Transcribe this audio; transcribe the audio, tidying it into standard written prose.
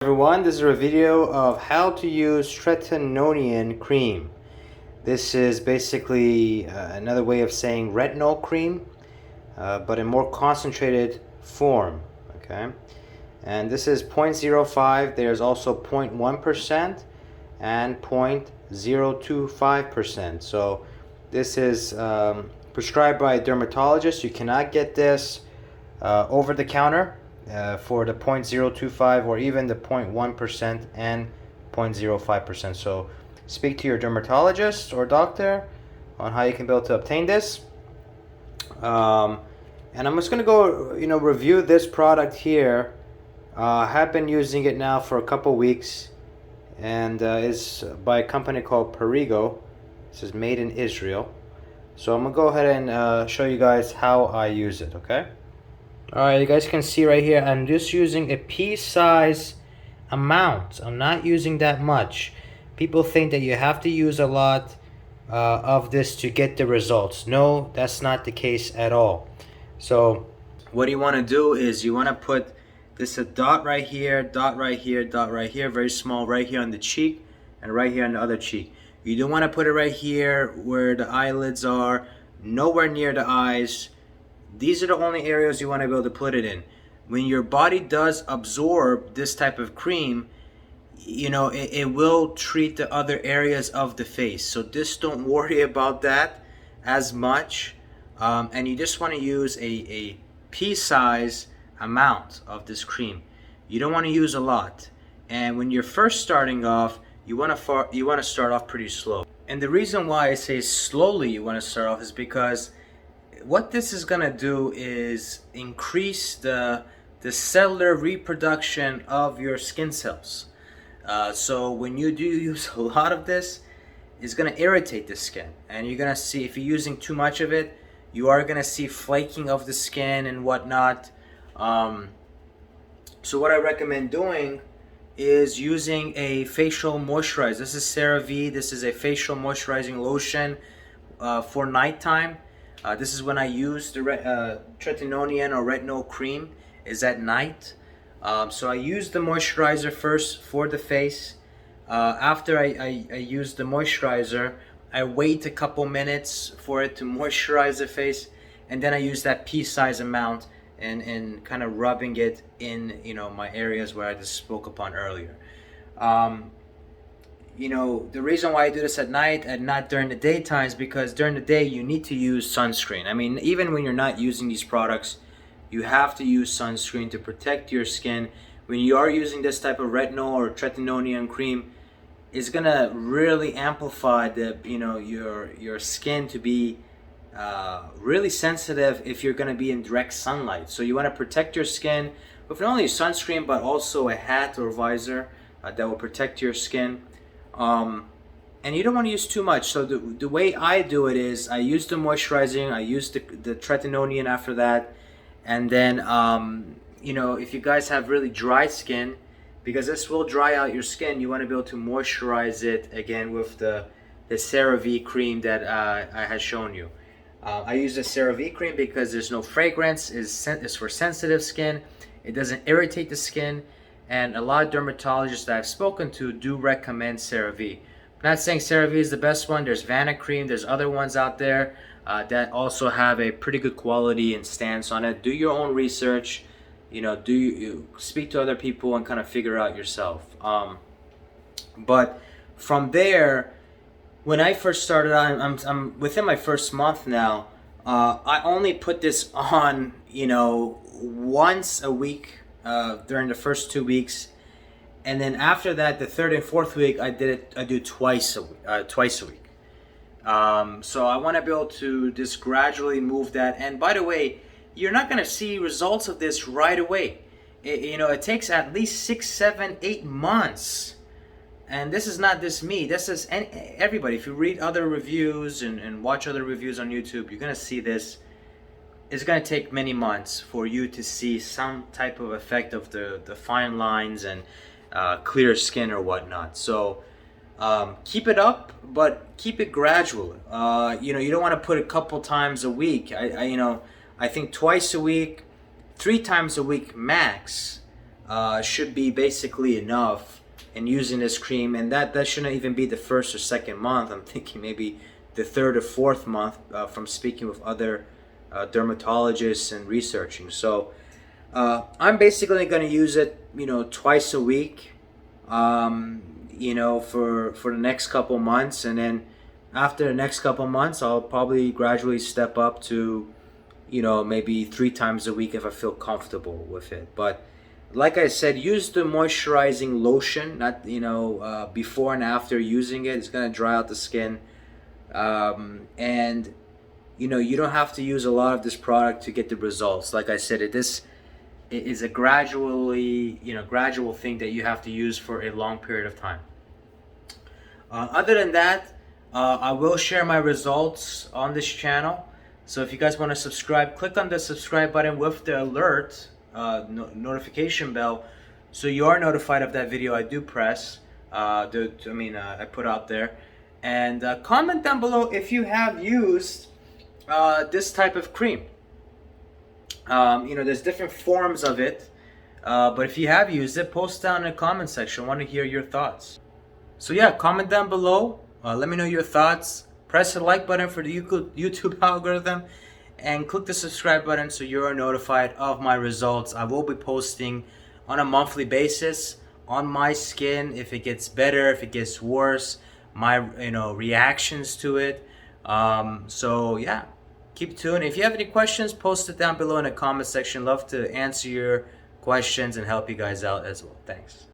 Everyone, this is a video of how to use Tretinoin Cream. This is basically another way of saying retinol cream, but in more concentrated form. Okay, and this is 0.05. There's also 0.1% and 0.025%. So this is prescribed by a dermatologist. You cannot get this over the counter. For the 0.025 or even the 0.1% and 0.05%. So speak to your dermatologist or doctor on how you can be able to obtain this. And I'm just going to go, review this product here. I have been using it now for a couple weeks, and it's by a company called Perrigo. This is made in Israel. So I'm going to go ahead and show you guys how I use it, okay? Alright, you guys can see right here, I'm just using a pea-size amount. I'm not using that much. People think that you have to use a lot of this to get the results. No, that's not the case at all. So what you want to do is you want to put this a dot right here, dot right here, dot right here, very small right here on the cheek, and right here on the other cheek. You don't want to put it right here where the eyelids are, nowhere near the eyes. These are the only areas you want to be able to put it in. When your body does absorb this type of cream, it will treat the other areas of the face. So just don't worry about that as much. And you just want to use a pea-size amount of this cream. You don't want to use a lot. And when you're first starting off, you want to start off pretty slow. And the reason why I say slowly you want to start off is because what this is going to do is increase the cellular reproduction of your skin cells. So when you do use a lot of this, it's going to irritate the skin. And you're going to see, if you're using too much of it, you are going to see flaking of the skin and whatnot. So what I recommend doing is using a facial moisturizer. This is CeraVe. This is a facial moisturizing lotion for nighttime. This is when I use the Tretinoin or retinol cream, is at night. So I use the moisturizer first for the face. After I use the moisturizer, I wait a couple minutes for it to moisturize the face, and then I use that pea-size amount and kind of rubbing it in my areas where I just spoke upon earlier. The reason why I do this at night and not during the daytime is because during the day you need to use sunscreen. I mean, even when you're not using these products, you have to use sunscreen to protect your skin. When you are using this type of retinol or tretinoin cream, it's gonna really amplify your skin to be really sensitive if you're gonna be in direct sunlight. So you want to protect your skin with not only sunscreen but also a hat or visor that will protect your skin. And you don't want to use too much. So the way I do it is I use the moisturizing, I use the tretinoin after that, and then if you guys have really dry skin, because this will dry out your skin, you want to be able to moisturize it again with the CeraVe cream that I had shown you. I use the CeraVe cream because there's no fragrance, it's for sensitive skin, it doesn't irritate the skin. And a lot of dermatologists that I've spoken to do recommend CeraVe. I'm not saying CeraVe is the best one. There's Vana cream. There's other ones out there that also have a pretty good quality and stance on it. Do your own research. You speak to other people and kind of figure out yourself. But from there, when I first started on, I'm within my first month now. I only put this on, once a week. During the first 2 weeks, and then after that, the third and fourth week, I do twice a week. So I want to be able to just gradually move that. And by the way, you're not going to see results of this right away. It takes at least 6, 7, 8 months. And this is not just me. This is everybody. If you read other reviews and watch other reviews on YouTube, you're going to see this. It's going to take many months for you to see some type of effect of the fine lines and clear skin or whatnot. So keep it up, but keep it gradual. You don't want to put a couple times a week. I think twice a week, 3 times a week max should be basically enough in using this cream, and that shouldn't even be the first or second month. I'm thinking maybe the third or fourth month from speaking with other dermatologists and researching. So I'm basically going to use it, twice a week, for the next couple months, and then after the next couple months, I'll probably gradually step up to, maybe 3 times a week if I feel comfortable with it. But like I said, use the moisturizing lotion, not before and after using it. It's going to dry out the skin, and you don't have to use a lot of this product to get the results. Like I said, it is a gradual thing that you have to use for a long period of time. Other than that, I will share my results on this channel. So if you guys want to subscribe, click on the subscribe button with the alert notification bell, so you are notified of that video I do press. I put out there, and comment down below if you have used this type of cream. There's different forms of it, but if you have used it, post down in the comment section. I want to hear your thoughts. So yeah, comment down below. Let me know your thoughts. Press the like button for the YouTube algorithm, and click the subscribe button so you're notified of my results. I will be posting on a monthly basis on my skin, if it gets better, if it gets worse, my reactions to it. So yeah, keep tuned. If you have any questions, post it down below in the comment section. Love to answer your questions and help you guys out as well. Thanks.